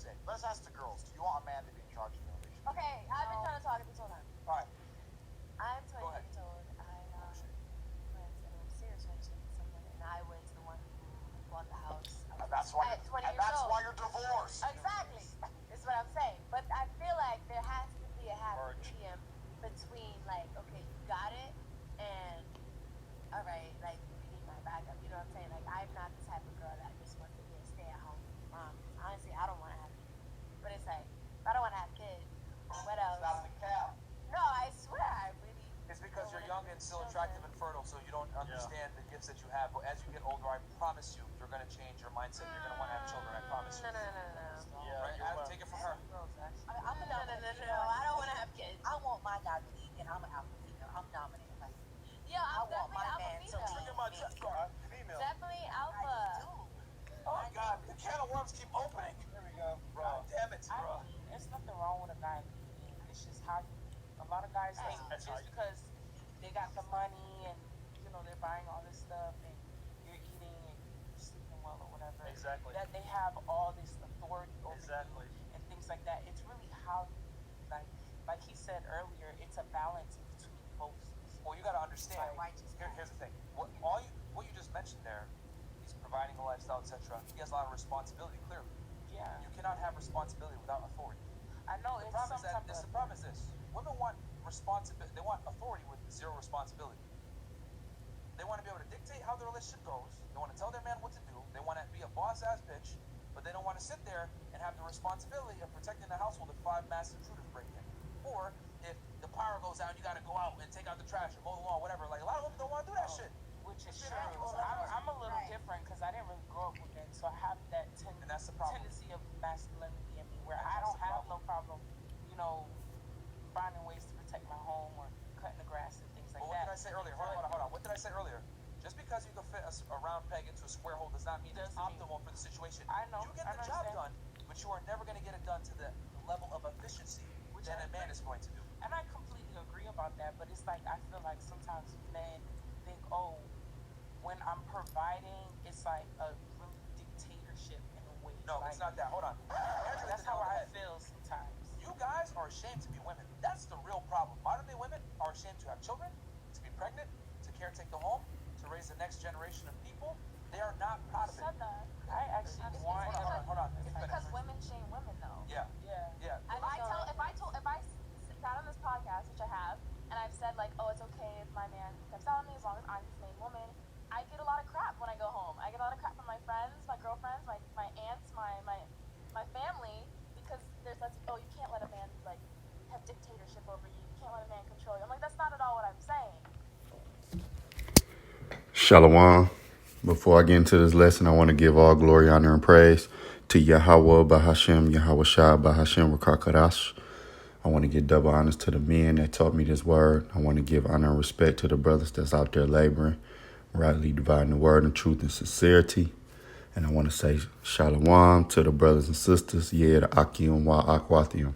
sake. Let's ask the girls. Do you want a man to be in charge of your relationship? Okay, I've been trying to talk this whole time. All right. I'm 20 years old. I went in a serious relationship with someone, and I was the one who bought the house. That's why. At 20 and years that's old. why you're divorced. Exactly. That's what I'm saying. But I feel like there has to be a happy medium between, like, okay, you got it, and all right, like, you need my backup. You know what I'm saying? Like, I'm not the type of girl that just wants to be a stay-at-home mom. Honestly, I don't want to have kids. But it's like, if I don't want to have kids, what else? Stop the cap. No, I swear, I really. It's because you're young and still attractive and fertile, so you don't understand the gifts that you have. But as you get older, I promise you, you're going to change your mindset. You're going to want to have children. I promise you. No. Yeah, right? Take it from her. I'm a dominant. No, I don't want to have kids. I want my guy to lead, and I'm an alpha female. I'm dominant. Like, Yeah, I'm I want my definitely man to alpha lead. female. My chest card. Female. Definitely alpha. Oh God, the can of worms keep opening. There we go. Bro. God damn it, bro. There's nothing wrong with a guy leading. It's just how you. A lot of guys think just because they got the money and they're buying all this stuff and you're eating and you're sleeping well or whatever. Exactly. That they have all this authority over Exactly. you and things like that. It's really how you like he said earlier. It's a balance between both. Well, you got to understand. Here's the thing. What you just mentioned there, he's providing a lifestyle, etc. He has a lot of responsibility. Clearly, Yeah. you cannot have responsibility without authority. I know The it's problem is some that type the of. problem is this: women want responsibility. They want authority with zero responsibility. They want to be able to dictate how the relationship goes. They want to tell their man what to do. They want to be a boss-ass bitch, but they don't want to sit there and have the responsibility of protecting the household if 5 mass intruders break in, or if the power goes out, you got to go out and take out the trash or mow the lawn, whatever. Like, a lot of women don't want to do that shit. Which is true. I'm a little different because I didn't really grow up with men, so I have that And that's the problem. tendency of masculinity in me where I don't have no problem, finding ways to protect my home or cutting the grass and things like But what that. did I say earlier? Hold on. What did I say earlier? Just because you can fit a round peg into a square hole does not mean it's optimal for the situation. I know. You get the job done, but you are never going to get it done to the level of efficiency that a man is going to do. And I completely agree about that, but it's like I feel like sometimes men think, oh, when I'm providing, it's like a really dictatorship in a way. No, like, it's not that. Hold on. That's how I feel sometimes. You guys are ashamed to be women. That's the real problem. Modern day women are ashamed to have children, to be pregnant, to caretake the home, to raise the next generation of people. They are not proud of it. Said that. I actually want. Hold on. It's because women shame women, though. Yeah. If I got on this podcast, which I have, and I've said, like, oh, it's okay if my man steps out on me as long as I'm his main woman, I get a lot of crap when I go home. I get a lot of crap from my friends, my girlfriends, my aunts, my family, because there's that, oh, you can't let a man, like, have dictatorship over you. You can't let a man control you. I'm like, that's not at all what I'm saying. Shalom. Before I get into this lesson, I want to give all glory, honor, and praise to Yahweh Bahashem, Yahweh Shah Bahashem Rakakadash. I want to give double honors to the men that taught me this word. I want to give honor and respect to the brothers that's out there laboring, rightly dividing the word in truth and sincerity. And I want to say shalom to the brothers and sisters, the Akim wa Akwathium.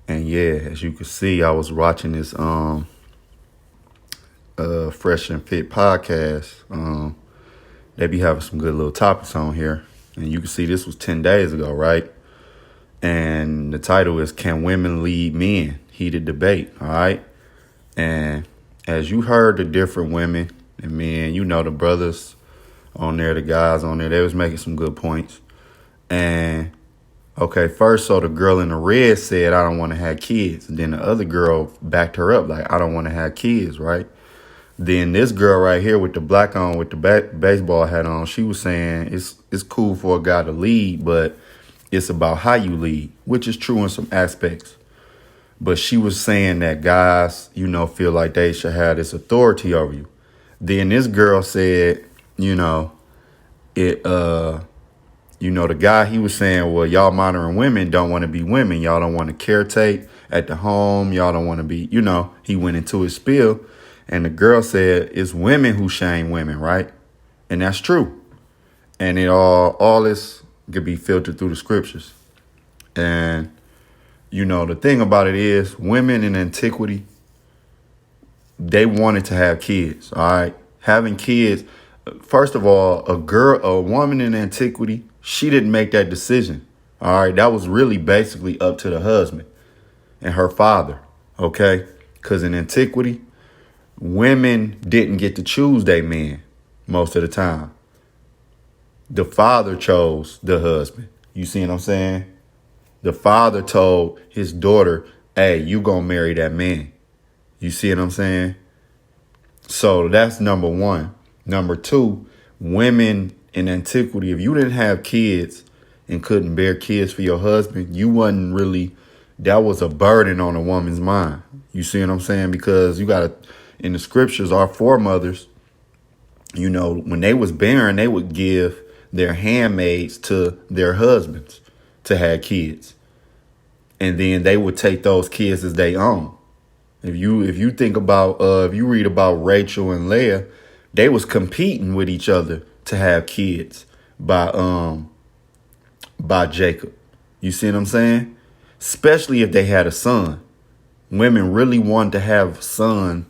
And as you can see, I was watching this Fresh and Fit podcast. They be having some good little topics on here. And you can see this was 10 days ago, right? And the title is Can Women Lead Men? Heated debate, all right? And as you heard the different women and men, the brothers on there, the guys on there, they was making some good points. And, okay, first, so the girl in the red said, I don't want to have kids. And then the other girl backed her up like, I don't want to have kids, right? Then this girl right here with the black on, with the baseball hat on, she was saying it's cool for a guy to lead, but it's about how you lead, which is true in some aspects. But she was saying that guys, feel like they should have this authority over you. Then this girl said, the guy, he was saying, well, y'all modern women don't want to be women. Y'all don't want to caretake at the home. Y'all don't want to be, he went into his spiel. And the girl said, it's women who shame women, right? And that's true. And it all this could be filtered through the scriptures. And, the thing about it is women in antiquity, they wanted to have kids, all right? Having kids, first of all, a woman in antiquity, she didn't make that decision. All right. That was really basically up to the husband and her father. Okay. Because in antiquity, women didn't get to choose their man most of the time. The father chose the husband. You see what I'm saying? The father told his daughter, hey, you gonna marry that man. You see what I'm saying? So that's number one. Number two, women in antiquity, if you didn't have kids and couldn't bear kids for your husband, you wasn't really, that was a burden on a woman's mind. You see what I'm saying? Because you gotta, in the scriptures, our foremothers, you know, when they was barren, they would give their handmaids to their husbands to have kids. And then they would take those kids as they own. If you think about, if you read about Rachel and Leah, they was competing with each other to have kids by Jacob. You see what I'm saying? Especially if they had a son. Women really wanted to have sons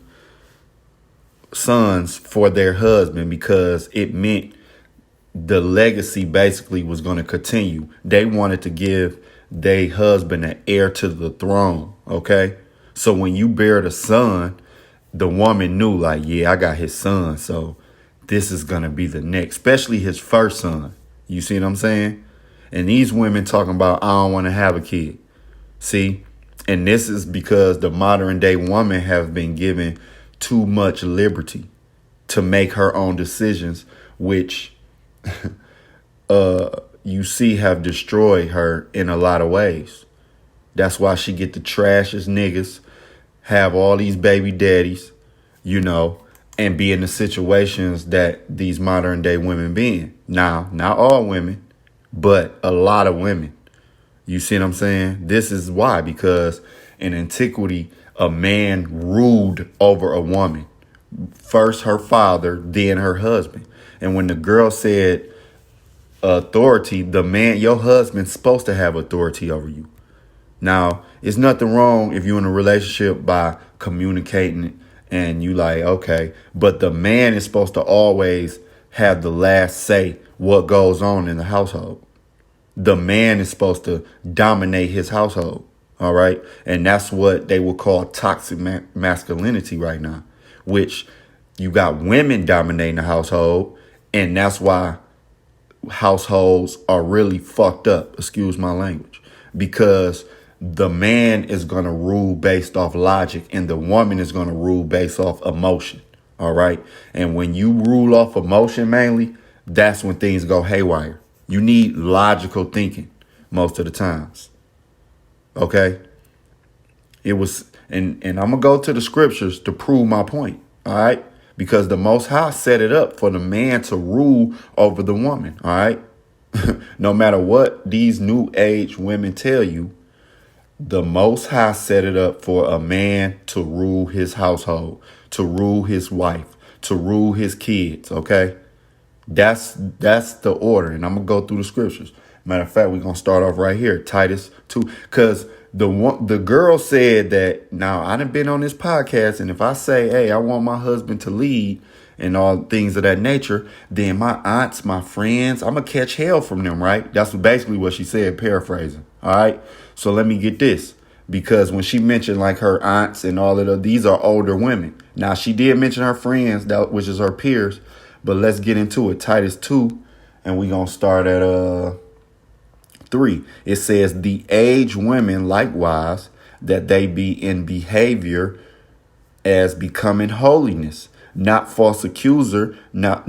for their husband because it meant the legacy basically was going to continue. They wanted to give their husband an heir to the throne. Okay. So when you bear the son, the woman knew like, yeah, I got his son. So this is going to be the next, especially his first son. You see what I'm saying? And these women talking about, I don't want to have a kid. See? And this is because the modern day woman has been given too much liberty to make her own decisions, which you see have destroyed her in a lot of ways. That's why she get the trashiest niggas, have all these baby daddies, you know, and be in the situations that these modern day women be in. Now, not all women, but a lot of women. You see what I'm saying? This is why, because in antiquity, a man ruled over a woman. First her father, then her husband. And when the girl said authority, the man, your husband's supposed to have authority over you. Now, it's nothing wrong if you're in a relationship by communicating and you like, okay, but the man is supposed to always have the last say what goes on in the household. The man is supposed to dominate his household. All right. And that's what they will call toxic masculinity right now, which you got women dominating the household. And that's why households are really fucked up. Excuse my language, because the man is going to rule based off logic and the woman is going to rule based off emotion. All right. And when you rule off emotion mainly, that's when things go haywire. You need logical thinking most of the times. OK, it was and I'm going to go to the scriptures to prove my point. All right. Because the Most High set it up for the man to rule over the woman. All right. No matter what these new age women tell you, the Most High set it up for a man to rule his household, to rule his wife, to rule his kids. OK, that's the order. And I'm going to go through the scriptures. Matter of fact, we're going to start off right here. Titus 2, because the girl said that, now I done been on this podcast, and if I say, hey, I want my husband to lead and all things of that nature, then my aunts, my friends, I'm going to catch hell from them, right? That's basically what she said, paraphrasing. All right. So let me get this, because when she mentioned like her aunts and all of these are older women. Now, she did mention her friends, which is her peers, but let's get into it. Titus 2, and we're going to start at 3. It says, the aged women likewise, that they be in behaviour as becoming holiness, not false accusers, not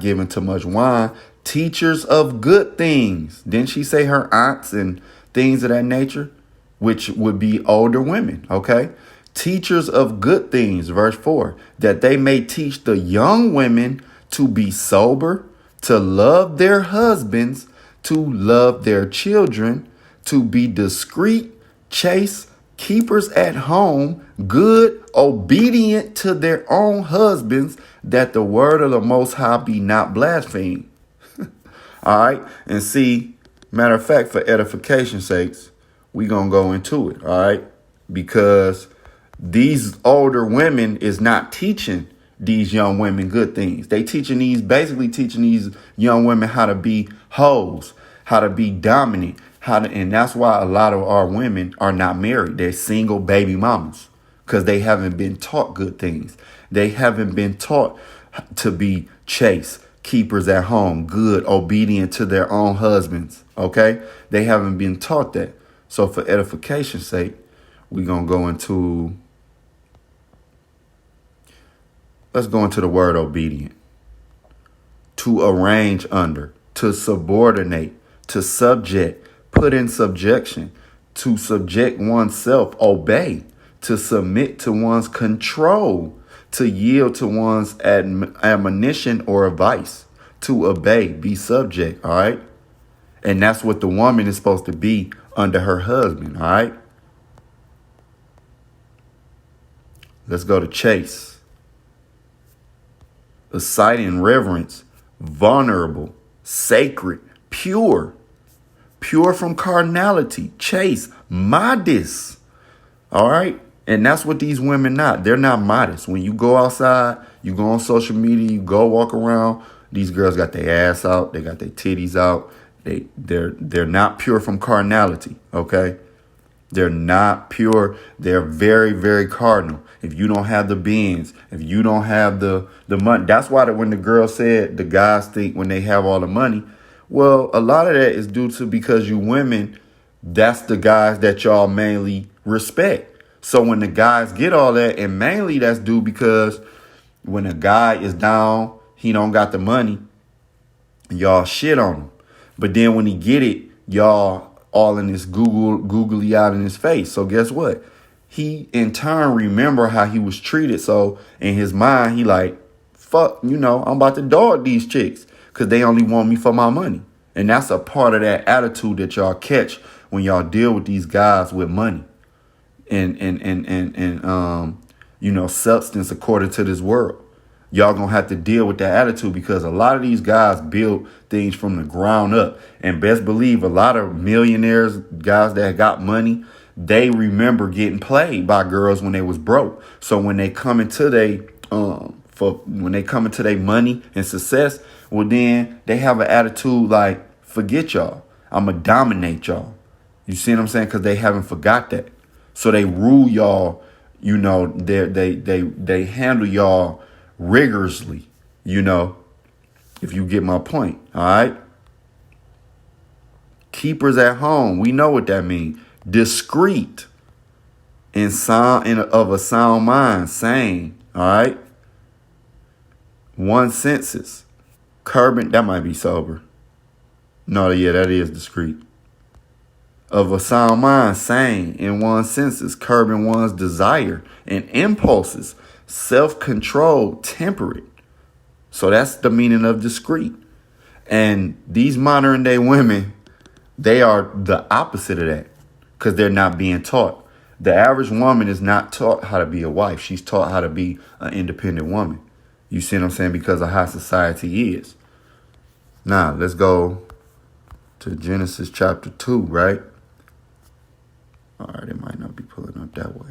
given to much wine, teachers of good things. Didn't she say her aunts and things of that nature, which would be older women? Okay. Teachers of good things, verse 4, that they may teach the young women to be sober, to love their husbands, to love their children, to be discreet, chaste, keepers at home, good, obedient to their own husbands, that the word of the Most High be not blasphemed. All right. And see, matter of fact, for edification's sakes, we going to go into it. All right. Because these older women is not teaching these young women good things. They basically teaching these young women how to be hoes, how to be dominant, and that's why a lot of our women are not married. They're single baby mamas because they haven't been taught good things. They haven't been taught to be chaste, keepers at home, good, obedient to their own husbands. Okay? They haven't been taught that. So for edification's sake, we're going to go into, let's go into the word obedient. To arrange under, to subordinate, to subject, put in subjection, to subject oneself, obey, to submit to one's control, to yield to one's admonition or advice, to obey, be subject, all right? And that's what the woman is supposed to be under her husband, all right? Let's go to chaste. A sight in reverence, vulnerable, sacred, pure from carnality, chaste, modest. All right. And that's what these women not. They're not modest. When you go outside, you go on social media, you go walk around, these girls got their ass out, they got their titties out. They're not pure from carnality. Okay. They're not pure. They're very, very cardinal. If you don't have the beans, if you don't have the money, that's why when the girl said the guys think when they have all the money, well, a lot of that is due to because you women, that's the guys that y'all mainly respect. So when the guys get all that, and mainly that's due because when a guy is down, he don't got the money, y'all shit on him. But then when he get it, y'all all in this googly out in his face. So guess what? He in turn remember how he was treated. So in his mind, he like, fuck, I'm about to dog these chicks because they only want me for my money. And that's a part of that attitude that y'all catch when y'all deal with these guys with money and substance according to this world. Y'all gonna have to deal with that attitude because a lot of these guys build things from the ground up. And best believe a lot of millionaires, guys that got money, they remember getting played by girls when they was broke. So when they come into their money and success, well then they have an attitude like, forget y'all. I'ma dominate y'all. You see what I'm saying? Because they haven't forgot that. So they rule y'all, they handle y'all rigorously, if you get my point. All right. Keepers at home. We know what that means. Discreet and of a sound mind, sane. All right. One senses. Curbing. That might be sober. No, yeah, that is discreet. Of a sound mind, sane in one's senses, curbing one's desire and impulses, self-control, temperate. So that's the meaning of discreet. And these modern day women, they are the opposite of that because they're not being taught. The average woman is not taught how to be a wife. She's taught how to be an independent woman. You see what I'm saying? Because of how society is. Now, let's go to Genesis chapter 2, right? All right, it might not be pulling up that way.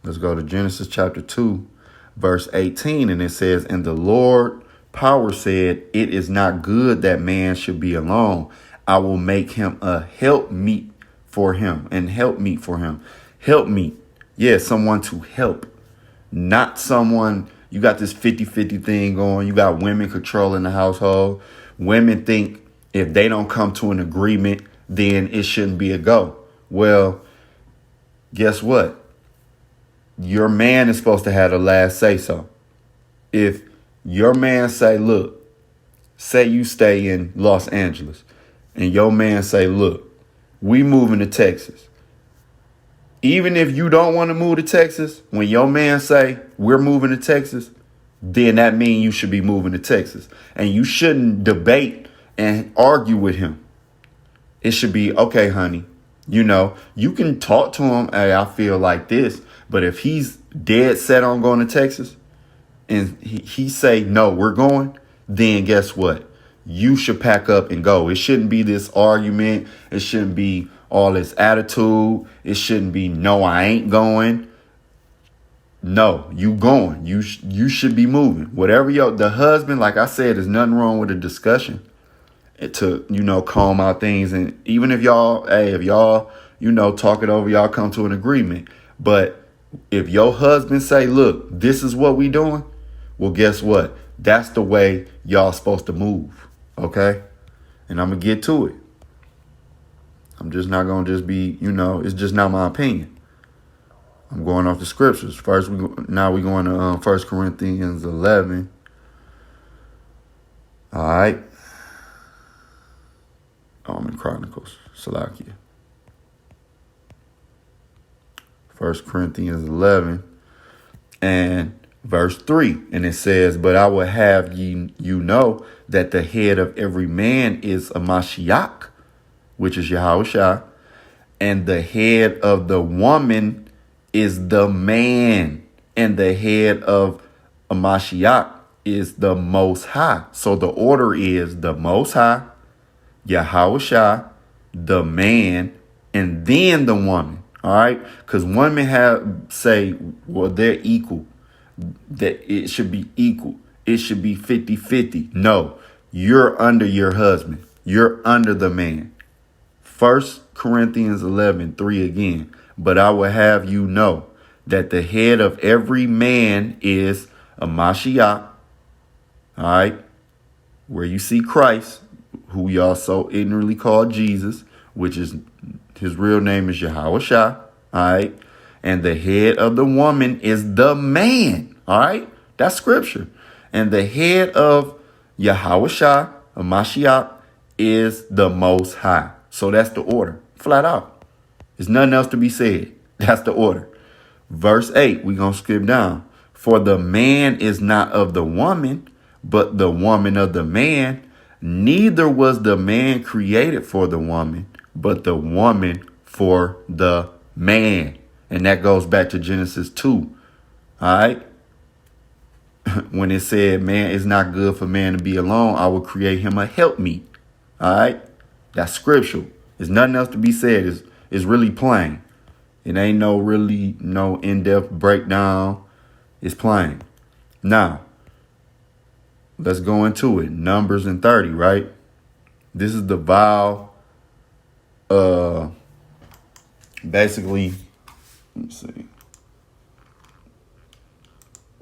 Let's go to Genesis chapter 2, verse 18. And it says, and the Lord power said, it is not good that man should be alone. I will make him a helpmeet for him and helpmeet for him. Helpmeet. Yeah, someone to help. Not someone, you got this 50-50 thing going. You got women controlling the household. Women think if they don't come to an agreement, then it shouldn't be a go. Well, guess what? Your man is supposed to have the last say so. If your man say, look, say you stay in Los Angeles and your man say, look, we moving to Texas. Even if you don't want to move to Texas, when your man say we're moving to Texas, then that means you should be moving to Texas. And you shouldn't debate and argue with him. It should be, okay, honey, you can talk to him. Hey, I feel like this. But if he's dead set on going to Texas and he say, no, we're going, then guess what? You should pack up and go. It shouldn't be this argument. It shouldn't be all this attitude. It shouldn't be, no, I ain't going. no, you going. You should be moving. Whatever the husband, like I said, there's nothing wrong with a discussion to, calm out things. And even if y'all, talk it over, y'all come to an agreement. But if your husband say, look, this is what we doing, well, guess what? That's the way y'all supposed to move. Okay? And I'm going to get to it. I'm just not going to just be, it's just not my opinion. I'm going off the scriptures. Now we're going to 1 Corinthians 11. All right. I'm in Chronicles. Salakia. 1 Corinthians 11 and verse 3. And it says, but I will have you know that the head of every man is a Mashiach, which is Yahushua, and the head of the woman is the man, and the head of a Mashiach is the Most High. So the order is the Most High, Yahushua, the man, and then the woman. All right, because women say, well, they're equal, that it should be equal. It should be 50-50. No, you're under your husband. You're under the man. 1 Corinthians 11:3 again. But I will have you know that the head of every man is a Mashiach. All right. Where you see Christ, who y'all so ignorantly call Jesus, which is his real name is Yahushua. All right. And the head of the woman is the man. All right. That's scripture. And the head of Yahushua, a Mashiach, is the Most High. So that's the order. Flat out. There's nothing else to be said. That's the order. Verse 8, we're going to skip down. For the man is not of the woman, but the woman of the man. Neither was the man created for the woman, but the woman for the man. And that goes back to Genesis 2. All right. When it said, man, it's not good for man to be alone, I will create him a helpmeet. All right. That's scriptural. There's nothing else to be said. It's really plain. It ain't no in-depth breakdown. It's plain. Now, let's go into it. Numbers and 30, right? This is the vow. Basically, let me see.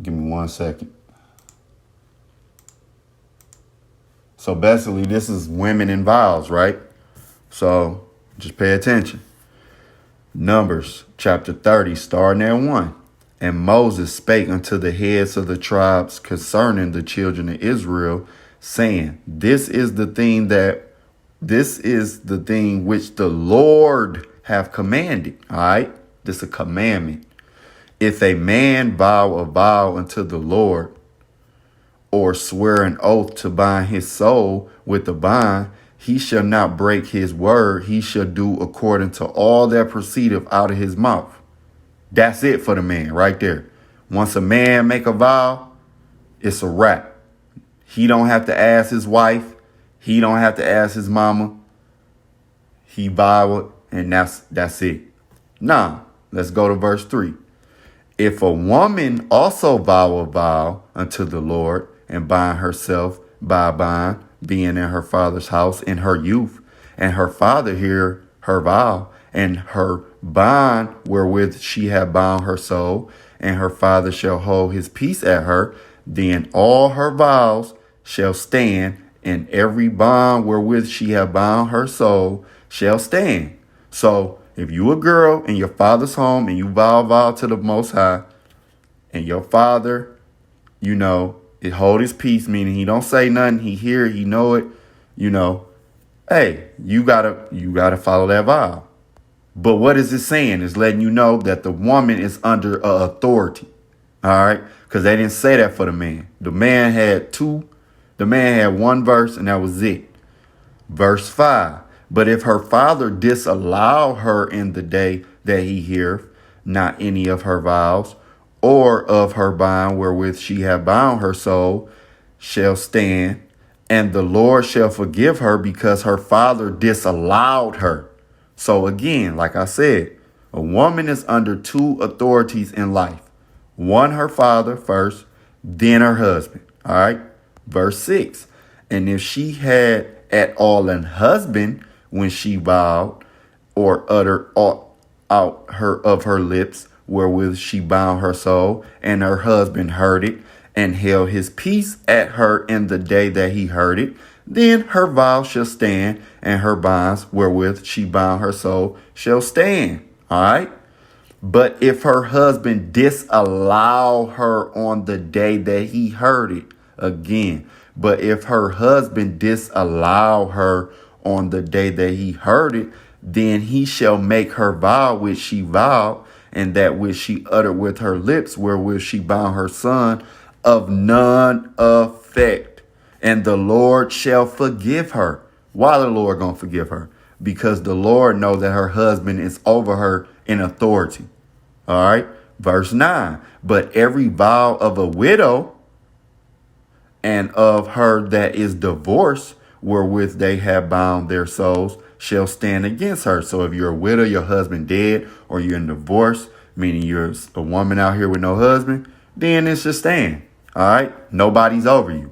Give me 1 second. So basically, this is women in vows, right? So just pay attention. Numbers chapter 30, starting at 1. And Moses spake unto the heads of the tribes concerning the children of Israel, saying, This is the thing which the Lord have commanded. All right. This is a commandment. If a man vow a vow unto the Lord, or swear an oath to bind his soul with a bond, he shall not break his word. He shall do according to all that proceedeth out of his mouth. That's it for the man right there. Once a man make a vow, it's a wrap. He don't have to ask his wife. He don't have to ask his mama. He vow it, and that's it. Now, let's go to verse 3. If a woman also vow a vow unto the Lord, and bind herself by a bond, being in her father's house in her youth, and her father hear her vow, and her bond wherewith she had bound her soul, and her father shall hold his peace at her, then all her vows shall stand, and every bond wherewith she had bound her soul shall stand. So if you a girl in your father's home and you vow a vow to the Most High, and your father, it hold his peace, meaning he don't say nothing, he hear, he know it, hey, you gotta follow that vow. But what is it saying? It's letting you know that the woman is under authority. All right. Because they didn't say that for the man. The man had one verse and that was it. Verse 5. But if her father disallow her in the day that he heareth not any of her vows, or of her bond wherewith she had bound her soul, shall stand, and the Lord shall forgive her because her father disallowed her. So again, like I said, a woman is under two authorities in life. One, her father first, then her husband. All right. Verse 6. And if she had at all an husband when she vowed, or uttered aught out her of her lips, wherewith she bound her soul, and her husband heard it, and held his peace at her in the day that he heard it, then her vow shall stand, and her bonds wherewith she bound her soul shall stand. All right. But if her husband disallow her on the day that he heard it, again, but if her husband disallow her on the day that he heard it, then he shall make her vow which she vowed, and that which she uttered with her lips, wherewith she bound her son, of none effect. And the Lord shall forgive her. Why the Lord gonna forgive her? Because the Lord know that her husband is over her in authority. All right. Verse 9. But every vow of a widow and of her that is divorced, wherewith they have bound their souls, shall stand against her. So if you're a widow, your husband dead, or you're in divorce, meaning you're a woman out here with no husband, then it should stand. All right. Nobody's over you.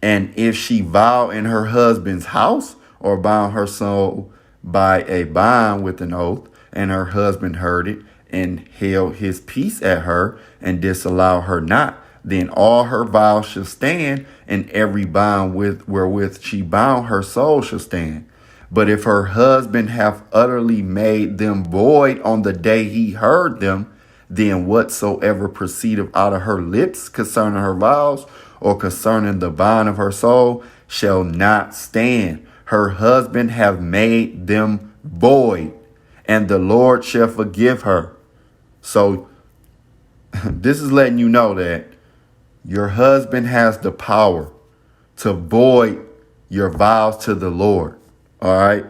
And if she vow in her husband's house, or bound her soul by a bond with an oath, and her husband heard it, and held his peace at her, and disallowed her not, then all her vows shall stand, and every bond wherewith she bound her soul shall stand. But if her husband have utterly made them void on the day he heard them, then whatsoever proceedeth out of her lips concerning her vows, or concerning the bond of her soul, shall not stand. Her husband have made them void, and the Lord shall forgive her. So this is letting you know that your husband has the power to void your vows to the Lord. All right.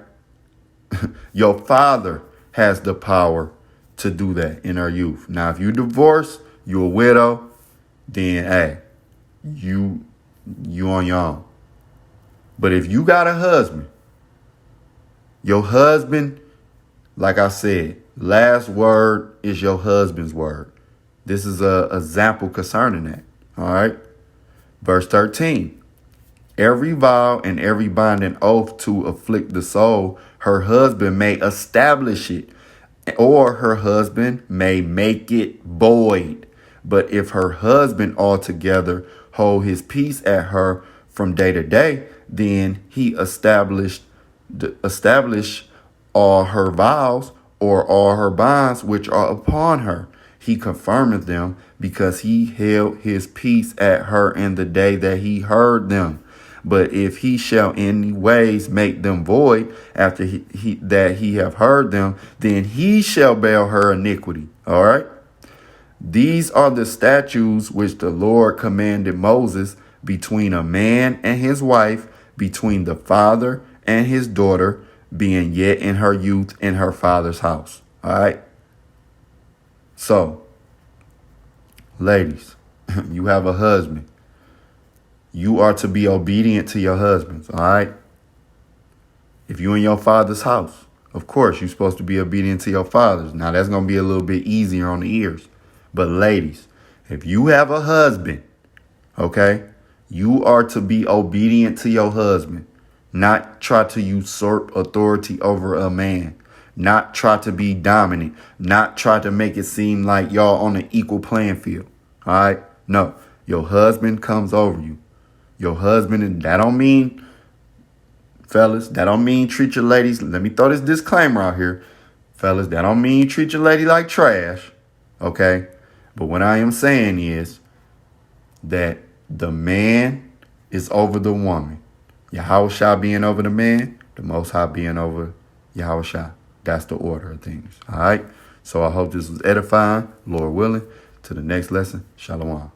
Your father has the power to do that in our youth. Now, if you divorce, you're a widow, then hey, you on your own. But if you got a husband, your husband, like I said, last word is your husband's word. This is an example concerning that. All right. Verse 13. Every vow and every binding oath to afflict the soul, her husband may establish it, or her husband may make it void. But if her husband altogether hold his peace at her from day to day, then he establish all her vows or all her bonds which are upon her. He confirmeth them, because he held his peace at her in the day that he heard them. But if he shall any ways make them void after he have heard them, then he shall bear her iniquity. All right. These are the statutes which the Lord commanded Moses between a man and his wife, between the father and his daughter, being yet in her youth in her father's house. All right. So, ladies, you have a husband. You are to be obedient to your husbands. All right. If you're in your father's house, of course, you're supposed to be obedient to your fathers. Now, that's going to be a little bit easier on the ears. But ladies, if you have a husband, okay, you are to be obedient to your husband, not try to usurp authority over a man, not try to be dominant, not try to make it seem like y'all on an equal playing field. All right. No, your husband comes over you. Your husband, and that don't mean, fellas, that don't mean treat your ladies. Let me throw this disclaimer out here. Fellas, that don't mean treat your lady like trash. Okay. But what I am saying is that the man is over the woman. Yahushua being over the man, the Most High being over Yahushua. That's the order of things. All right. So I hope this was edifying. Lord willing. To the next lesson. Shalom.